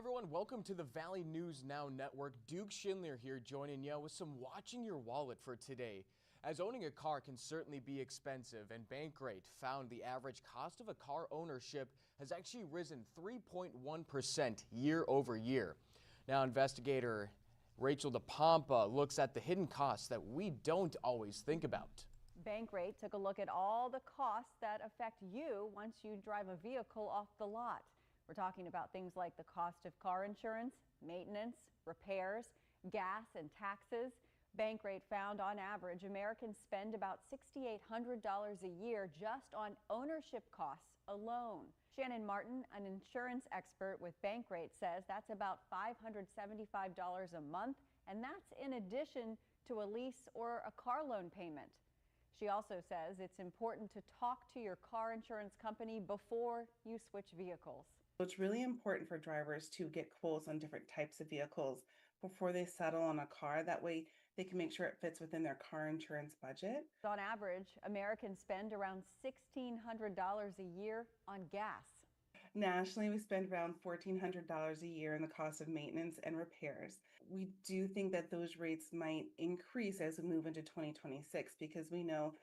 everyone, welcome to the Valley News Now Network. Duke Schindler here joining you with some watching your wallet for today. As owning a car can certainly be expensive, and Bankrate found the average cost of a car ownership has actually risen 3.1% year over year. Now, investigator Rachel DePompa looks at the hidden costs that we don't always think about. Bankrate took a look at all the costs that affect you once you drive a vehicle off the lot. We're talking about things like the cost of car insurance, maintenance, repairs, gas, and taxes. Bankrate found on average Americans spend about $6,800 a year just on ownership costs alone. Shannon Martin, an insurance expert with Bankrate, says that's about $575 a month, and that's in addition to a lease or a car loan payment. She also says it's important to talk to your car insurance company before you switch vehicles. It's really important for drivers to get quotes on different types of vehicles before they settle on a car. That way they can make sure it fits within their car insurance budget. On average, Americans spend around $1,600 a year on gas. Nationally, we spend around $1,400 a year in the cost of maintenance and repairs. We do think that those rates might increase as we move into 2026 because we know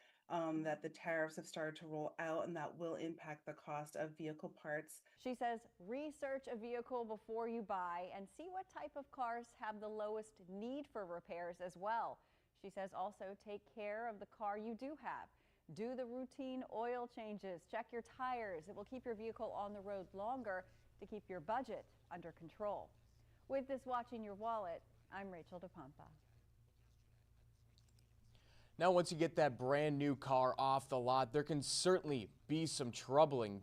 that the tariffs have started to roll out, and that will impact the cost of vehicle parts. She says research a vehicle before you buy and see what type of cars have the lowest need for repairs as well. She says also take care of the car you do have. Do the routine oil changes, check your tires. It will keep your vehicle on the road longer to keep your budget under control. With this Watching Your Wallet, I'm Rachel DePompa. Now, once you get that brand new car off the lot, there can certainly be some troubling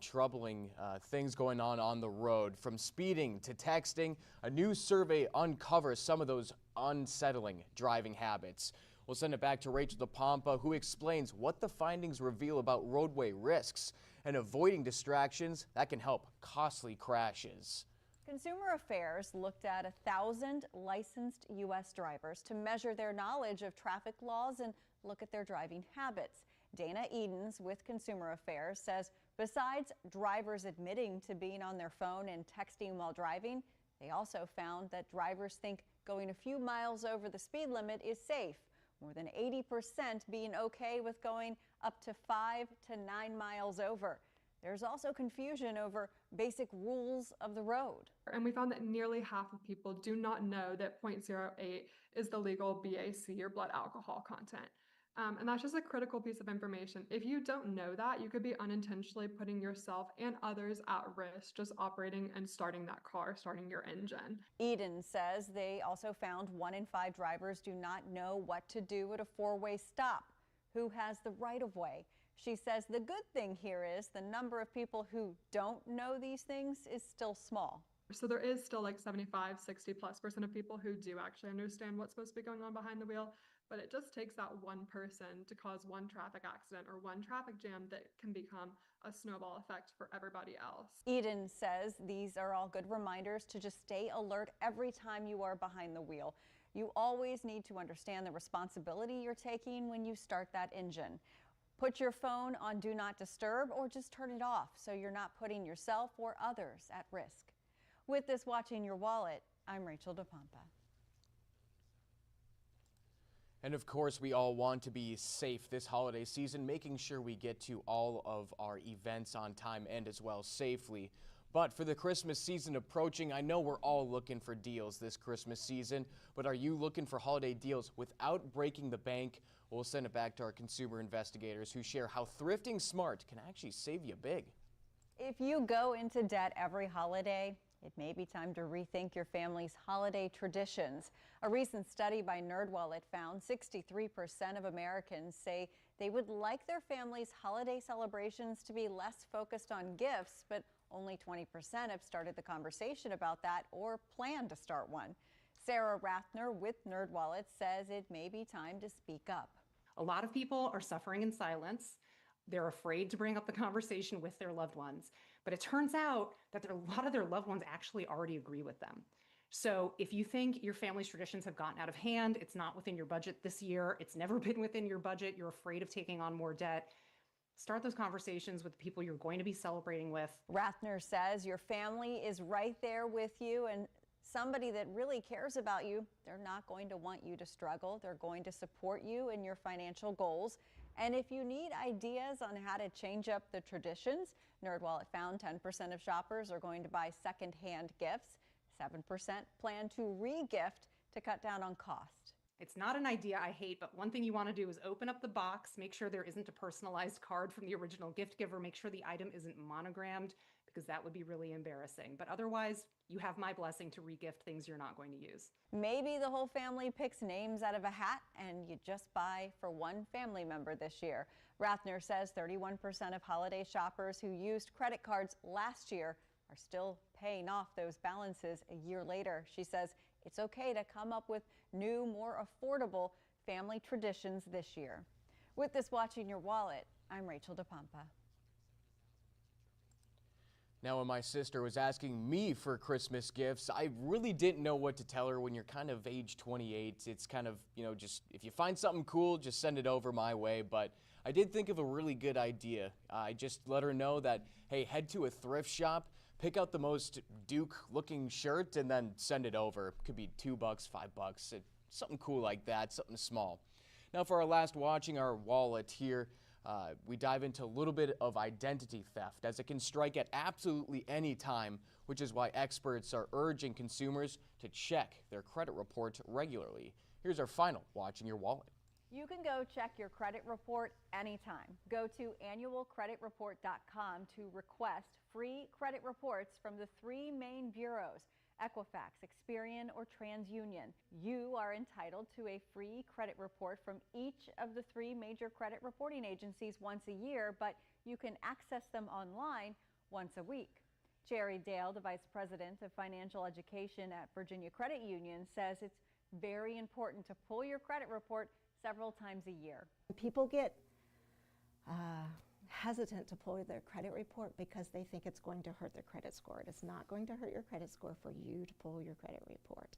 things going on the road. From speeding to texting, a new survey uncovers some of those unsettling driving habits. We'll send it back to Rachel DePompa, who explains what the findings reveal about roadway risks and avoiding distractions that can help costly crashes. Consumer Affairs looked at 1,000 licensed U.S. drivers to measure their knowledge of traffic laws and look at their driving habits. Dana Edens with Consumer Affairs says besides drivers admitting to being on their phone and texting while driving, they also found that drivers think going a few miles over the speed limit is safe. More than 80% being okay with going up to 5 to 9 miles over. There's also confusion over basic rules of the road. And we found that nearly half of people do not know that 0.08 is the legal BAC or blood alcohol content. And that's just a critical piece of information. If you don't know that, you could be unintentionally putting yourself and others at risk just operating and starting that car, starting your engine. Eden says they also found 1 in 5 drivers do not know what to do at a four-way stop. Who has the right of way? She says the good thing here is the number of people who don't know these things is still small. So there is still like 75–60+% of people who do actually understand what's supposed to be going on behind the wheel, but it just takes that one person to cause one traffic accident or one traffic jam that can become a snowball effect for everybody else. Eden says these are all good reminders to just stay alert every time you are behind the wheel. You always need to understand the responsibility you're taking when you start that engine. Put your phone on Do Not Disturb or just turn it off so you're not putting yourself or others at risk. With this Watching Your Wallet, I'm Rachel DePompa. And of course, we all want to be safe this holiday season, making sure we get to all of our events on time and as well safely. But for the Christmas season approaching, I know we're all looking for deals this Christmas season, but are you looking for holiday deals without breaking the bank? We'll send it back to our consumer investigators who share how thrifting smart can actually save you big. If you go into debt every holiday, it may be time to rethink your family's holiday traditions. A recent study by NerdWallet found 63% of Americans say they would like their family's holiday celebrations to be less focused on gifts, but only 20% have started the conversation about that or plan to start one. Sarah Rathner with NerdWallet says it may be time to speak up. A lot of people are suffering in silence. They're afraid to bring up the conversation with their loved ones. But it turns out that a lot of their loved ones actually already agree with them. So if you think your family's traditions have gotten out of hand, it's not within your budget this year, it's never been within your budget, you're afraid of taking on more debt, Start those conversations with the people you're going to be celebrating with. Rathner says your family is right there with you, and somebody that really cares about you, they're not going to want you to struggle. They're going to support you in your financial goals. And if you need ideas on how to change up the traditions, NerdWallet found 10% of shoppers are going to buy secondhand gifts. 7% plan to re-gift to cut down on cost. It's not an idea I hate, but one thing you want to do is open up the box, make sure there isn't a personalized card from the original gift giver, make sure the item isn't monogrammed, because that would be really embarrassing. But otherwise, you have my blessing to re-gift things you're not going to use. Maybe the whole family picks names out of a hat and you just buy for one family member this year. Rathner says 31% of holiday shoppers who used credit cards last year are still paying off those balances a year later. She says it's okay to come up with new, more affordable family traditions this year. With this Watching Your Wallet, I'm Rachel DePompa. Now, when my sister was asking me for Christmas gifts, I really didn't know what to tell her. When you're kind of age 28, it's kind of, just if you find something cool, just send it over my way. But I did think of a really good idea. I just let her know that, hey, head to a thrift shop, pick out the most Duke-looking shirt, and then send it over. It could be $2, $5, something cool like that, something small. Now, for our last Watching Our Wallet here, we dive into a little bit of identity theft, as it can strike at absolutely any time, which is why experts are urging consumers to check their credit report regularly. Here's our final Watching Your Wallet. You can go check your credit report anytime. Go to annualcreditreport.com to request free credit reports from the 3 main bureaus: Equifax, Experian, or TransUnion. You are entitled to a free credit report from each of the 3 major credit reporting agencies once a year, but you can access them online once a week. Jerry Dale, the Vice President of Financial Education at Virginia Credit Union, says it's very important to pull your credit report several times a year. People get hesitant to pull their credit report because they think it's going to hurt their credit score. It is not going to hurt your credit score for you to pull your credit report.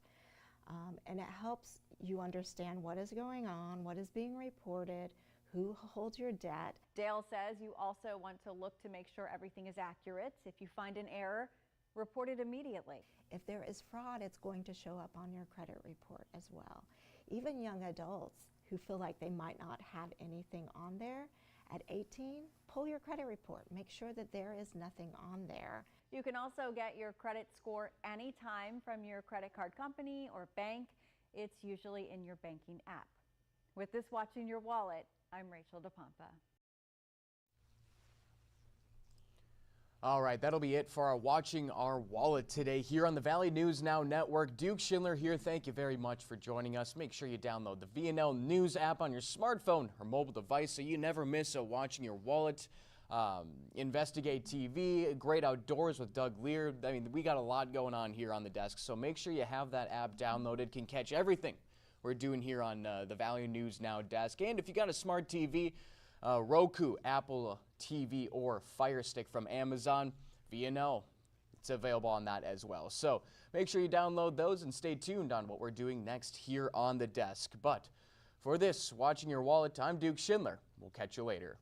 And it helps you understand what is going on, what is being reported, who holds your debt. Dale says you also want to look to make sure everything is accurate. If you find an error, report it immediately. If there is fraud, it's going to show up on your credit report as well. Even young adults who feel like they might not have anything on there, at 18, pull your credit report. Make sure that there is nothing on there. You can also get your credit score anytime from your credit card company or bank. It's usually in your banking app. With this Watching Your Wallet, I'm Rachel DePompa. All right, that'll be it for our Watching Our Wallet today here on the Valley News Now Network. Duke Schindler here. Thank you very much for joining us. Make sure you download the VNN News app on your smartphone or mobile device so you never miss a Watching Your Wallet. Investigate TV, Great Outdoors with Doug Lear. I mean, we got a lot going on here on the desk, so make sure you have that app downloaded. Can catch everything we're doing here on the Valley News Now desk. And if you got a smart TV, Roku, Apple TV, or Fire Stick from Amazon, VNN, it's available on that as well. So make sure you download those and stay tuned on what we're doing next here on the desk. But for this Watching Your Wallet, I'm Duke Schindler. We'll catch you later.